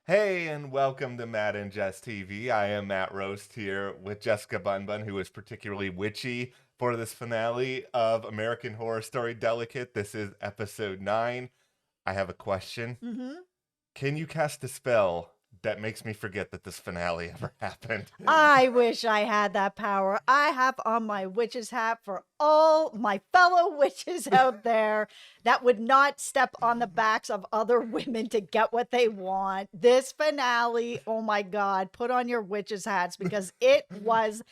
Hey, and welcome to Matt and Jess TV. I am Matt Roast here with Jessica Bunbun, who is particularly witchy for this finale of American Horror Story Delicate. This is episode 9. I have a question. hmm Can you cast a spell that makes me forget that this finale ever happened? I wish I had that power. I have on my witch's hat for all my fellow witches out there that would not step on the backs of other women to get what they want. This finale, oh my God, put on your witch's hats because it was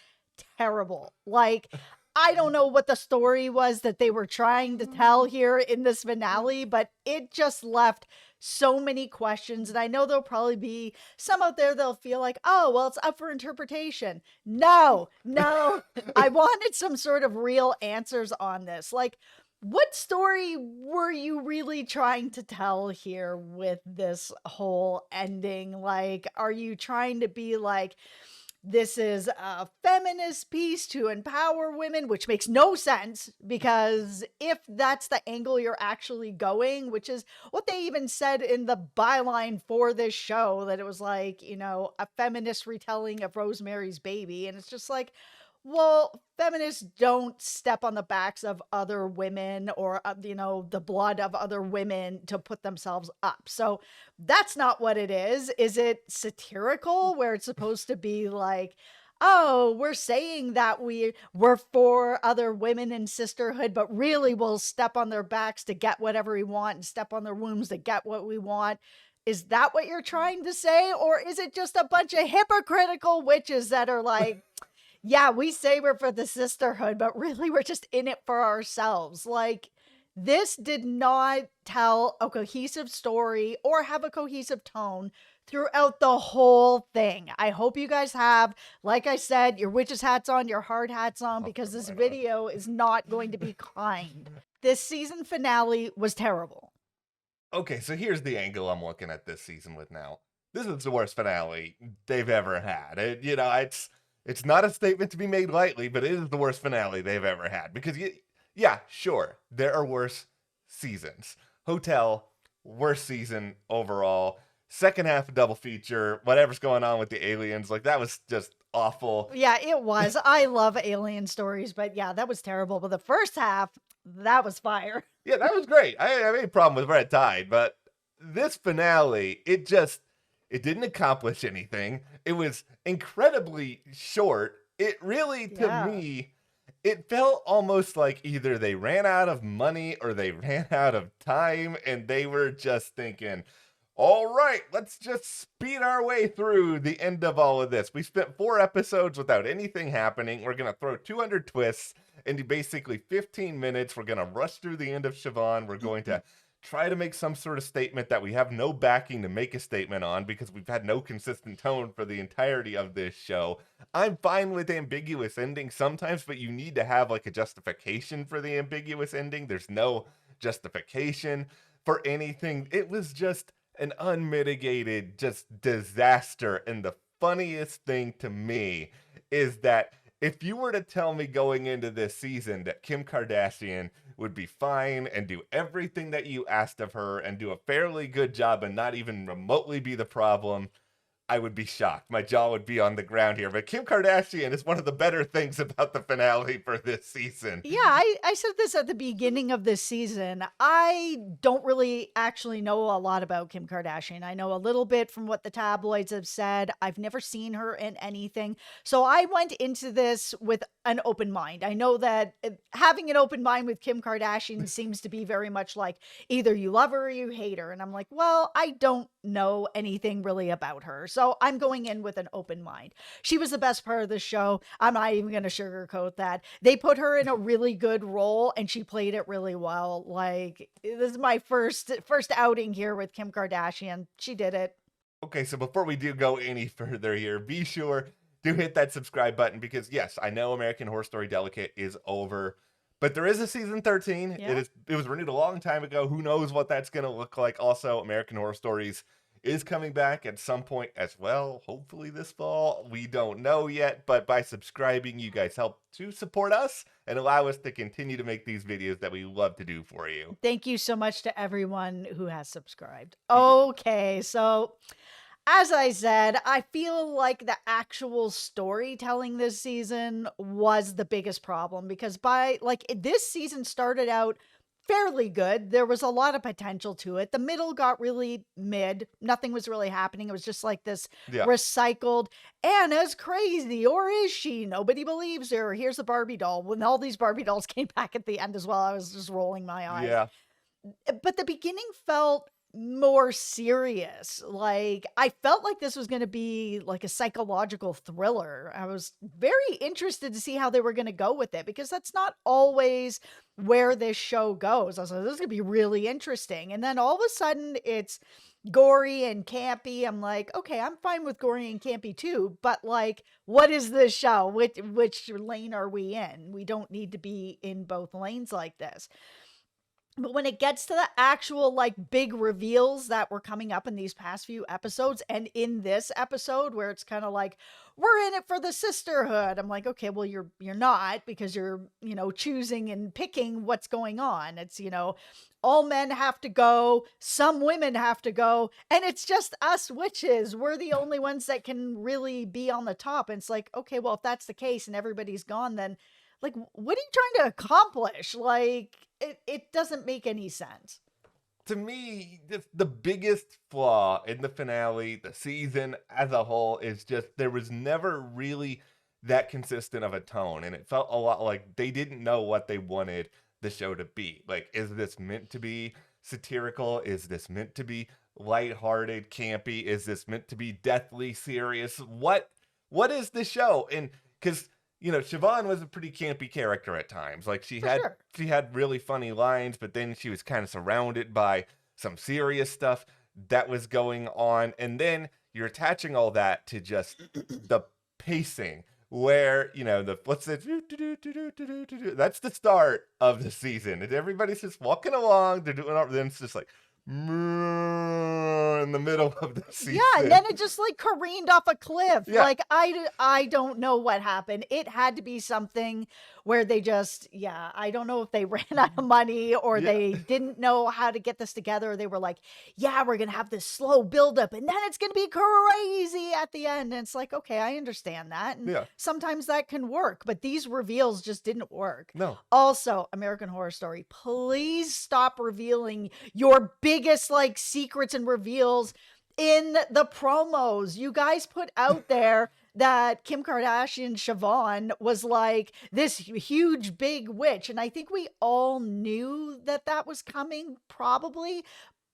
terrible. Like, I don't know what the story was that they were trying to tell here in this finale, but it just left so many questions. And I know there'll probably be some out there that'll feel like, oh, well, it's up for interpretation. No, no. I wanted some sort of real answers on this. Like, what story were you really trying to tell here with this whole ending? Like, are you trying to be like, this is a feminist piece to empower women, which makes no sense because if that's the angle you're actually going, which is what they even said in the byline for this show, that it was like, a feminist retelling of Rosemary's Baby. And it's just like, well, feminists don't step on the backs of other women or, the blood of other women to put themselves up. So that's not what it is. Is it satirical where it's supposed to be like, oh, we're saying that we're for other women in sisterhood, but really we'll step on their backs to get whatever we want and step on their wombs to get what we want? Is that what you're trying to say? Or is it just a bunch of hypocritical witches that are like, yeah, we say we're for the sisterhood, but really we're just in it for ourselves? Like, this did not tell a cohesive story or have a cohesive tone throughout the whole thing. I hope you guys have, like I said, your witches hats on, your hard hats on, because this video is not going to be kind. This season finale was terrible. Okay, so here's the angle I'm looking at this season with now. This is the worst finale they've ever had. It's not a statement to be made lightly, but it is the worst finale they've ever had. Because, yeah, sure, there are worse seasons. Hotel, worst season overall. Second half double feature, whatever's going on with the aliens, like that was just awful. Yeah, it was. I love alien stories, but yeah, that was terrible. But the first half, that was fire. Yeah, that was great. I have any problem with Red Tide, but this finale, it didn't accomplish anything. It was incredibly short. It really, to Yeah. me, it felt almost like either they ran out of money or they ran out of time and they were just thinking, all right, let's just speed our way through the end of all of this. We spent 4 episodes without anything happening. We're going to throw 200 twists into basically 15 minutes. We're going to rush through the end of Siobhan. We're going to try to make some sort of statement that we have no backing to make a statement on because we've had no consistent tone for the entirety of this show. I'm fine with ambiguous endings sometimes, but you need to have like a justification for the ambiguous ending. There's no justification for anything. It was just an unmitigated just disaster. And the funniest thing to me is that if you were to tell me going into this season that Kim Kardashian would be fine and do everything that you asked of her and do a fairly good job and not even remotely be the problem, I would be shocked. My jaw would be on the ground here. But Kim Kardashian is one of the better things about the finale for this season. Yeah, I said this at the beginning of this season. I don't really actually know a lot about Kim Kardashian. I know a little bit from what the tabloids have said. I've never seen her in anything. So I went into this with an open mind. I know that having an open mind with Kim Kardashian seems to be very much like either you love her or you hate her. And I'm like, well, I don't know anything really about her. So I'm going in with an open mind. She was the best part of the show. I'm not even going to sugarcoat that. They put her in a really good role and she played it really well. Like, this is my first outing here with Kim Kardashian. She did it. Okay, so before we do go any further here, be sure to hit that subscribe button because yes, I know American Horror Story Delicate is over, but there is a season 13. Yeah. It was renewed a long time ago. Who knows what that's going to look like? Also, American Horror Stories is coming back at some point as well. Hopefully this fall. We don't know yet, but by subscribing, you guys help to support us and allow us to continue to make these videos that we love to do for you. Thank you so much to everyone who has subscribed. Okay, so As I said, I feel like the actual storytelling this season was the biggest problem because this season started out fairly good. There was a lot of potential to it. The middle got really mid. Nothing was really happening. It was just like this Yeah. recycled Anna's crazy, or is she? Nobody believes her. Here's the Barbie doll. When all these Barbie dolls came back at the end as well, I was just rolling my eyes. Yeah. But the beginning felt more serious. Like, I felt like this was going to be like a psychological thriller. I was very interested to see how they were going to go with it because that's not always where this show goes. I was like, this is going to be really interesting. And then all of a sudden it's gory and campy. I'm like, okay, I'm fine with gory and campy too, but like, what is this show? Which lane are we in? We don't need to be in both lanes like this. But when it gets to the actual like big reveals that were coming up in these past few episodes and in this episode where it's kind of like we're in it for the sisterhood. I'm like, okay, well you're not because you're, choosing and picking what's going on. It's, all men have to go, some women have to go, and it's just us witches. We're the only ones that can really be on the top. And it's like, okay, well if that's the case and everybody's gone, then like, what are you trying to accomplish? Like, it doesn't make any sense. To me, the biggest flaw in the finale, the season as a whole, is just there was never really that consistent of a tone. And it felt a lot like they didn't know what they wanted the show to be. Like, is this meant to be satirical? Is this meant to be lighthearted, campy? Is this meant to be deathly serious? What is the show? And because Siobhan was a pretty campy character at times. Like she had really funny lines, but then she was kind of surrounded by some serious stuff that was going on. And then you're attaching all that to just the pacing where, that's the start of the season. And everybody's just walking along. They're doing all, then it's just like, in the middle of the season. Yeah, and then it just like careened off a cliff. Yeah. Like I don't know what happened. It had to be something where they just, I don't know if they ran out of money or they didn't know how to get this together. Or they were like, yeah, we're going to have this slow buildup and then it's going to be crazy at the end. And it's like, okay, I understand that. And sometimes that can work, but these reveals just didn't work. No. Also, American Horror Story, please stop revealing your biggest like secrets and reveals in the promos. You guys put out there that Kim Kardashian Siobhan was like this huge big witch, and I think we all knew that was coming probably,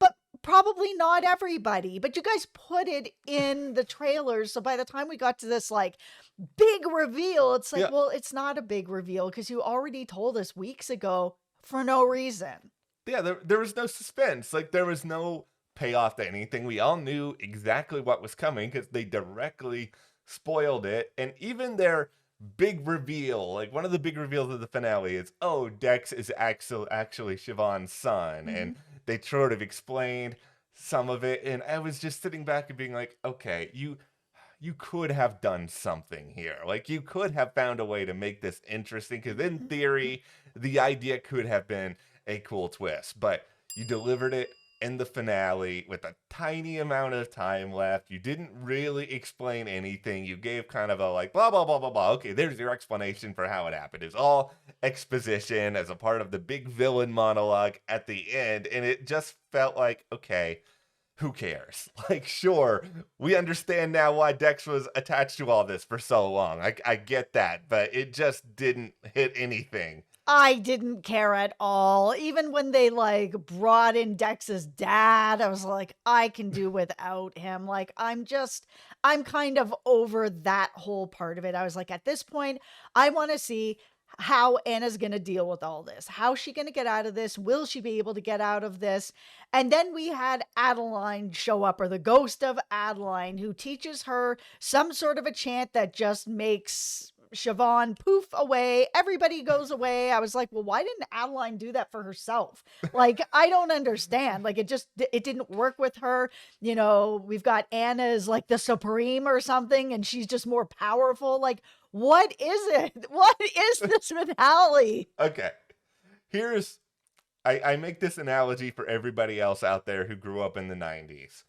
but probably not everybody. But you guys put it in the trailers, so by the time we got to this like big reveal, it's like, well, it's not a big reveal because you already told us weeks ago for no reason. Yeah, there was no suspense. Like, there was no payoff to anything. We all knew exactly what was coming because they directly spoiled it. And even their big reveal, like one of the big reveals of the finale is, oh, Dex is actually Siobhan's son. Mm-hmm. And they sort of explained some of it. And I was just sitting back and being like, okay, you could have done something here. Like, you could have found a way to make this interesting because in theory, the idea could have been a cool twist, but you delivered it in the finale with a tiny amount of time left. You didn't really explain anything. You gave kind of a like, blah, blah, blah, blah, blah. Okay, there's your explanation for how it happened. It's all exposition as a part of the big villain monologue at the end. And it just felt like, okay, who cares? Like, sure, we understand now why Dex was attached to all this for so long. I get that, but it just didn't hit anything. I didn't care at all. Even when they like brought in Dex's dad, I was like, I can do without him. Like, I'm kind of over that whole part of it. I was like, at this point, I want to see how Anna's going to deal with all this. How's she going to get out of this? Will she be able to get out of this? And then we had Adeline show up, or the ghost of Adeline, who teaches her some sort of a chant that just makes Siobhan poof away. Everybody goes away. I was like, well, why didn't Adeline do that for herself? Like, I don't understand. Like, it didn't work with her. We've got Anna as like the supreme or something, and she's just more powerful. Like, what is it? What is this finale? Okay. I make this analogy for everybody else out there who grew up in the 90s.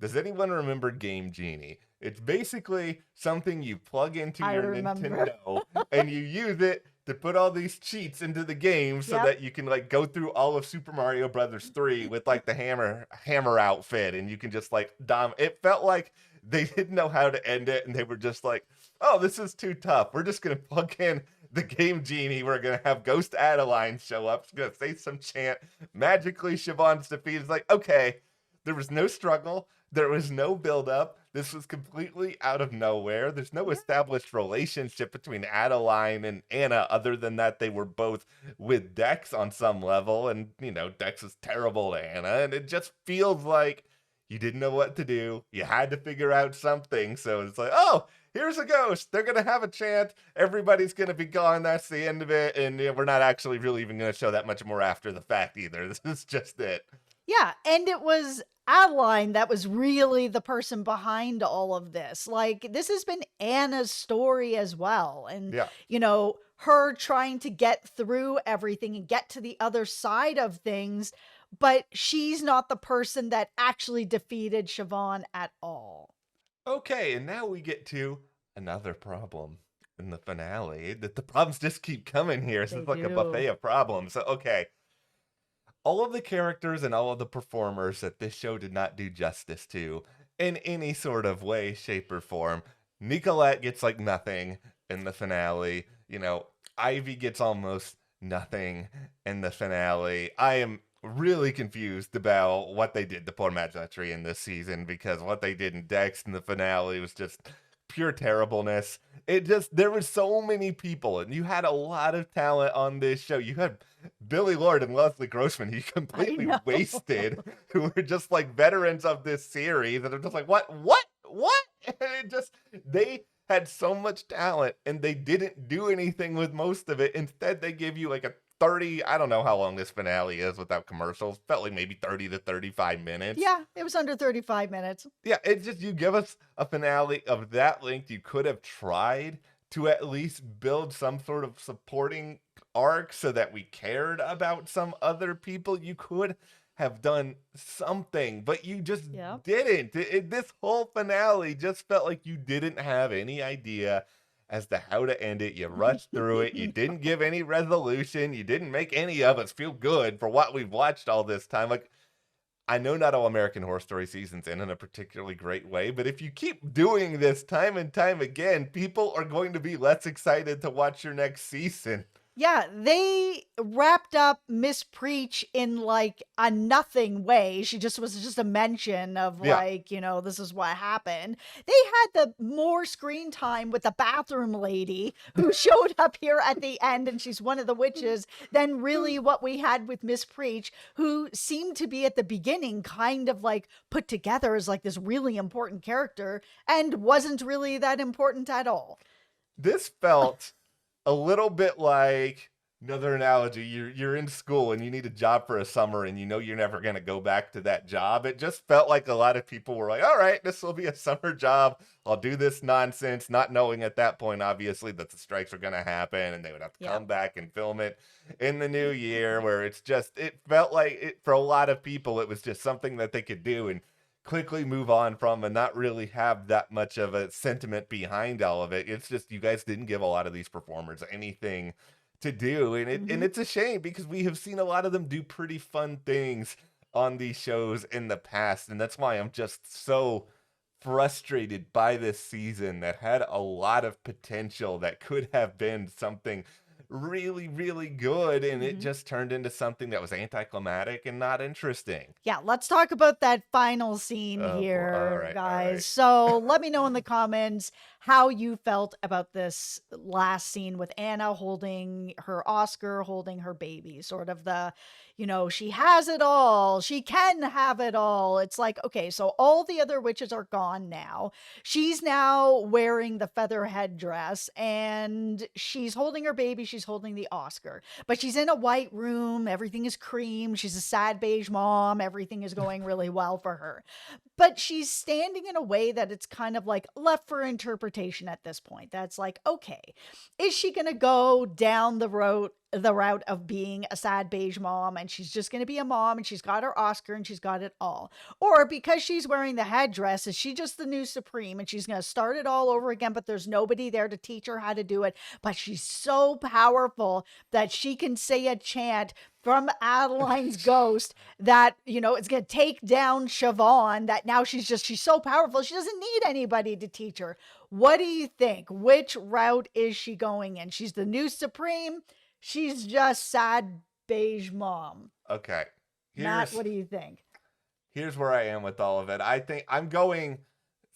Does anyone remember Game Genie? It's basically something you plug into I your remember. Nintendo and you use it to put all these cheats into the game so Yep. that you can like go through all of Super Mario Brothers 3 with like the hammer outfit and you can just like it felt like they didn't know how to end it and they were just like, "Oh, this is too tough. We're just going to plug in the Game Genie. We're going to have Ghost Adeline show up. She's going to say some chant. Magically Siobhan's defeated." It's like, "Okay, there was no struggle. There was no build up. This was completely out of nowhere. There's no Yeah. established relationship between Adeline and Anna other than that they were both with Dex on some level. And, Dex is terrible to Anna. And it just feels like you didn't know what to do. You had to figure out something. So it's like, oh, here's a ghost. They're going to have a chant. Everybody's going to be gone. That's the end of it. And we're not actually really even going to show that much more after the fact either. This is just it. Yeah, and it was Adeline that was really the person behind all of this. Like, this has been Anna's story as well. And, Yeah. Her trying to get through everything and get to the other side of things, but she's not the person that actually defeated Siobhan at all. Okay, and now we get to another problem in the finale. That the problems just keep coming here. It's They like a do. buffet of problems. So, okay, all of the characters and all of the performers that this show did not do justice to in any sort of way, shape, or form. Nicolette gets like nothing in the finale. Ivy gets almost nothing in the finale. I am really confused about what they did to poor Magletry in this season because what they did in Dex in the finale was just pure terribleness. There were so many people and you had a lot of talent on this show. You had Billy Lord and Leslie Grossman, he I completely know. wasted, who were just like veterans of this series. And I'm just like, what? And they had so much talent and they didn't do anything with most of it. Instead, they give you like a 30, I don't know how long this finale is without commercials. Felt like maybe 30 to 35 minutes. Yeah, it was under 35 minutes. Yeah, it's just you give us a finale of that length. You could have tried to at least build some sort of supporting arc so that we cared about some other people. You could have done something, but you just Yep. didn't. This whole finale just felt like you didn't have any idea as to how to end it. You rushed through it. You didn't give any resolution. You didn't make any of us feel good for what we've watched all this time. Like, I know not all American Horror Story seasons end in a particularly great way, but if you keep doing this time and time again, people are going to be less excited to watch your next season. Yeah, they wrapped up Miss Preach in like a nothing way. She just was just a mention of Yeah. like, this is what happened. They had the more screen time with the bathroom lady who showed up here at the end and she's one of the witches than really what we had with Miss Preach, who seemed to be at the beginning kind of like put together as like this really important character and wasn't really that important at all. This felt a little bit like another analogy. You're in school and you need a job for a summer and you know you're never going to go back to that job. It just felt like a lot of people were like, all right, this will be a summer job. I'll do this nonsense, not knowing at that point, obviously, that the strikes were going to happen and they would have to come back and film it in the new year, where it felt like it, for a lot of people, it was just something that they could do and quickly move on from and not really have that much of a sentiment behind all of it. It's just you guys didn't give a lot of these performers anything to do, and it's a shame because we have seen a lot of them do pretty fun things on these shows in the past, and that's why I'm just so frustrated by this season that had a lot of potential that could have been something really, really good, and it just turned into something that was anticlimactic and not interesting. Yeah, let's talk about that final scene here, All right, guys. all right. So let me know in the comments how you felt about this last scene with Anna holding her Oscar, holding her baby, sort of the, she has it all. She can have it all. It's like, okay, so all the other witches are gone now. She's now wearing the feather headdress and she's holding her baby. She's holding the Oscar, but she's in a white room. Everything is cream. She's a sad beige mom. Everything is going really well for her. But she's standing in a way that it's kind of like left for interpretation at this point. That's like, okay, is she going to go down the road the route of being a sad beige mom and she's just going to be a mom and she's got her Oscar and she's got it all. Or because she's wearing the headdress, is she just the new Supreme and she's going to start it all over again, but there's nobody there to teach her how to do it. But she's so powerful that she can say a chant from Adeline's ghost that, you know, it's going to take down Siobhan, that now she's so powerful. She doesn't need anybody to teach her. What do you think? Which route is she going in? She's the new Supreme. She's just sad beige mom. Okay. Matt, what do you think? Here's where I am with all of it. I think I'm going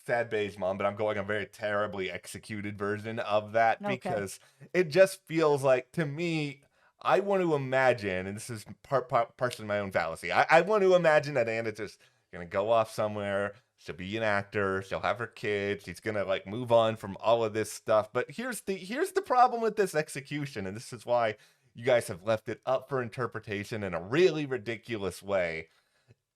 sad beige mom, but I'm going a very terribly executed version of that because it just feels like, to me, I want to imagine, and this is partially my own fallacy, I want to imagine that Anna's just going to go off somewhere. She'll be an actor. She'll have her kids. She's going to like move on from all of this stuff. But here's the problem with this execution, and this is why you guys have left it up for interpretation in a really ridiculous way.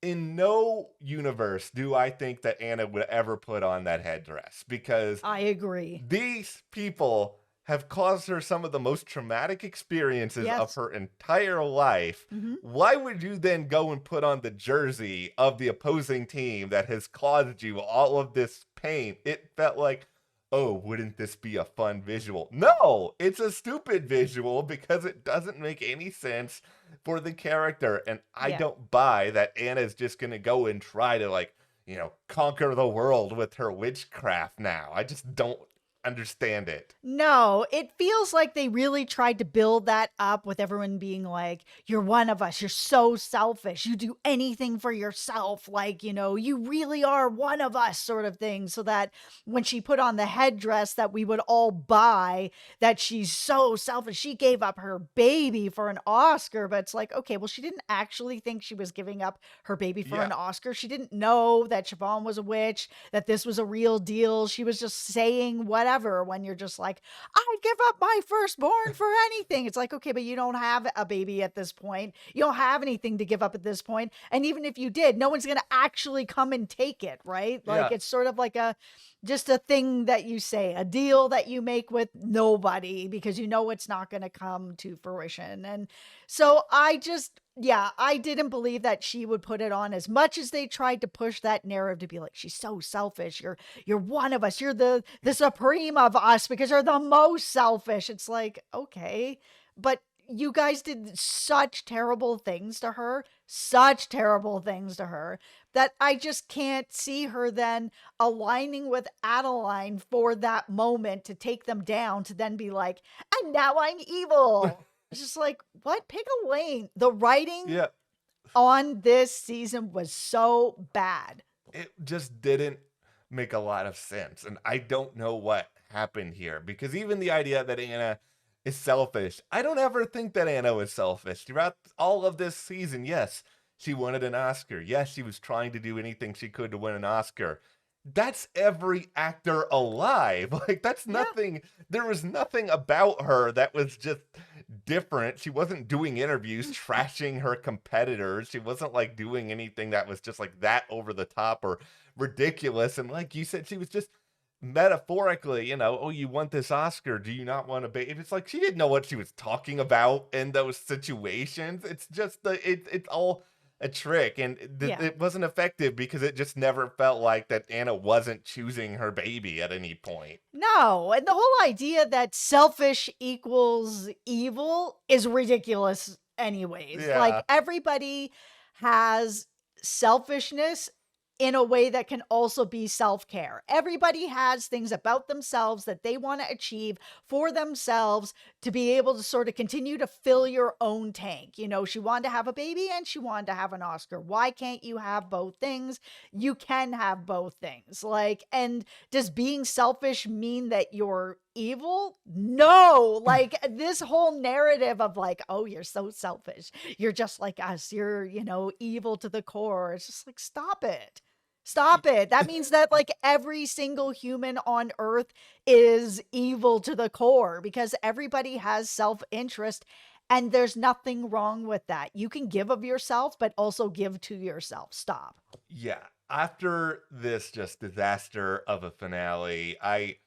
In no universe do I think that Anna would ever put on that headdress, because I agree. These people have caused her some of the most traumatic experiences of her entire life. Mm-hmm. Why would you then go and put on the jersey of the opposing team that has caused you all of this pain? It felt like, oh, wouldn't this be a fun visual? No, it's a stupid visual because it doesn't make any sense for the character. And I don't buy that Anna's just going to go and try to, like, you know, conquer the world with her witchcraft now. I just don't understand it. No, it feels like they really tried to build that up with everyone being like, you're one of us, you're so selfish, you do anything for yourself, like, you know, you really are one of us, sort of thing, so that when she put on the headdress that we would all buy, that she's so selfish, she gave up her baby for an Oscar. But it's like, okay, well, she didn't actually think she was giving up her baby for an Oscar. She didn't know that Siobhan was a witch, that this was a real deal. She was just saying whatever. When you're just like, I'd give up my firstborn for anything. It's like, okay, but you don't have a baby at this point. You don't have anything to give up at this point. And even if you did, no one's going to actually come and take it, right? Like, it's sort of like just a thing that you say, a deal that you make with nobody because you know it's not going to come to fruition. And so I didn't believe that she would put it on, as much as they tried to push that narrative to be like, she's so selfish. You're one of us. You're the supreme of us because you're the most selfish. It's like, okay, but you guys did such terrible things to her, that I just can't see her then aligning with Adeline for that moment to take them down, to then be like, and now I'm evil. It's just like, what? Pick a lane. The writing on this season was so bad. It just didn't make a lot of sense. And I don't know what happened here, because even the idea that Anna is selfish, I don't ever think that Anna was selfish. Throughout all of this season, yes, she wanted an Oscar. Yes, she was trying to do anything she could to win an Oscar. That's every actor alive. Like, that's nothing. There was nothing about her that was just different. She wasn't doing interviews trashing her competitors. She wasn't like doing anything that was just like that over the top or ridiculous. And like you said, she was just metaphorically, you know, oh, you want this Oscar, do you not want a baby? It's like she didn't know what she was talking about in those situations. It's just it's all a trick, and it wasn't effective because it just never felt like that Anna wasn't choosing her baby at any point. No, and the whole idea that selfish equals evil is ridiculous anyways. Like, everybody has selfishness in a way that can also be self-care. Everybody has things about themselves that they want to achieve for themselves to be able to sort of continue to fill your own tank. You know, she wanted to have a baby and she wanted to have an Oscar. Why can't you have both things? You can have both things. Like, and does being selfish mean that you're evil? No. Like, this whole narrative of like, oh, you're so selfish, you're just like us, you're, you know, evil to the core. It's just like, stop it. That means that like every single human on earth is evil to the core, because everybody has self-interest, and there's nothing wrong with that. You can give of yourself, but also give to yourself. Stop. Yeah. After this just disaster of a finale, I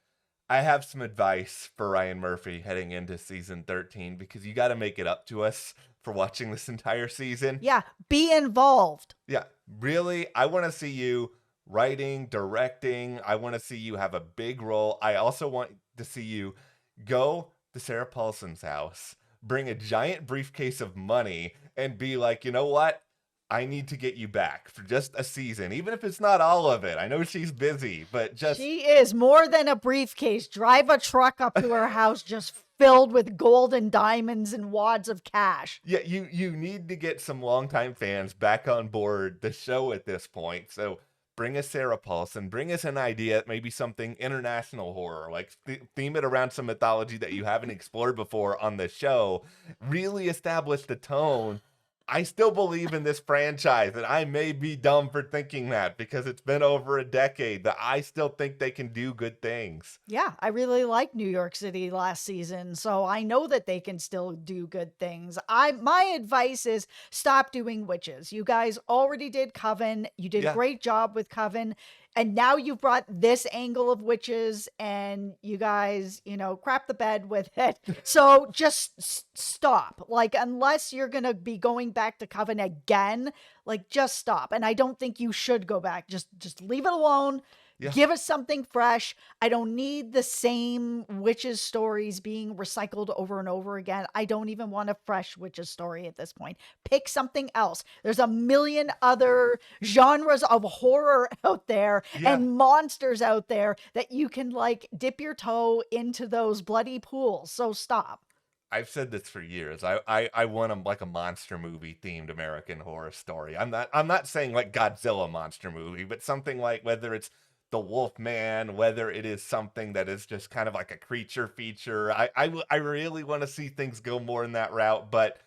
I have some advice for Ryan Murphy heading into season 13 because you got to make it up to us for watching this entire season. Yeah, be involved. Yeah, really, I want to see you writing, directing. I want to see you have a big role. I also want to see you go to Sarah Paulson's house, bring a giant briefcase of money, and be like, you know what? I need to get you back for just a season, even if it's not all of it. I know she's busy, but just She is more than a briefcase. Drive a truck up to her house just filled with gold and diamonds and wads of cash. yeah, you need to get some longtime fans back on board the show at this point. So bring us Sarah Paulson, bring us an idea, maybe something international horror, like theme it around some mythology that you haven't explored before on the show. Really establish the tone. I still believe in this franchise, and I may be dumb for thinking that because it's been over a decade, that I still think they can do good things. Yeah, I really liked New York City last season, so I know that they can still do good things. My advice is stop doing witches. You guys already did Coven. You did a Yeah. great job with Coven. And now you've brought this angle of witches and you guys, crap the bed with it. So just stop. Like, unless you're going to be going back to Coven again, like, just stop. And I don't think you should go back. Just leave it alone. Yeah. Give us something fresh. I don't need the same witches stories being recycled over and over again. I don't even want a fresh witches story at this point. Pick something else. There's a million other genres of horror out there Yeah. and monsters out there that you can like dip your toe into those bloody pools. So stop. I've said this for years. I want like a monster movie themed American Horror Story. I'm not saying like Godzilla monster movie, but something like whether it's the Wolf Man, whether it is something that is just kind of like a creature feature. I really want to see things go more in that route, but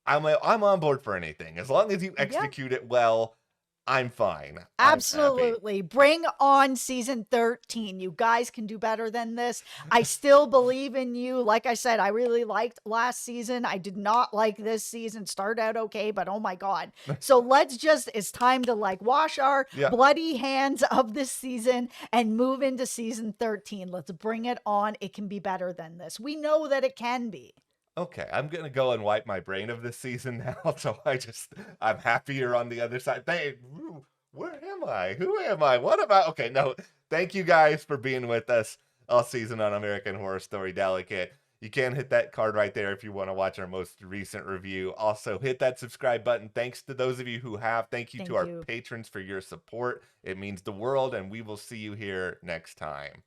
I'm on board for anything as long as you execute it well. I'm fine. I'm happy. Absolutely. Bring on season 13. You guys can do better than this. I still believe in you. Like I said, I really liked last season. I did not like this season. Started out okay, but oh my God. So it's time to like wash our Yeah. bloody hands of this season and move into season 13. Let's bring it on. It can be better than this. We know that it can be. Okay, I'm gonna go and wipe my brain of this season now, so I'm happier on the other side. Where am I? Who am I? What about? Okay, no, thank you guys for being with us all season on American Horror Story Delicate. You can hit that card right there if you want to watch our most recent review. Also, hit that subscribe button. Thanks to those of you who have. Thank you to our patrons for your support. It means the world, and we will see you here next time.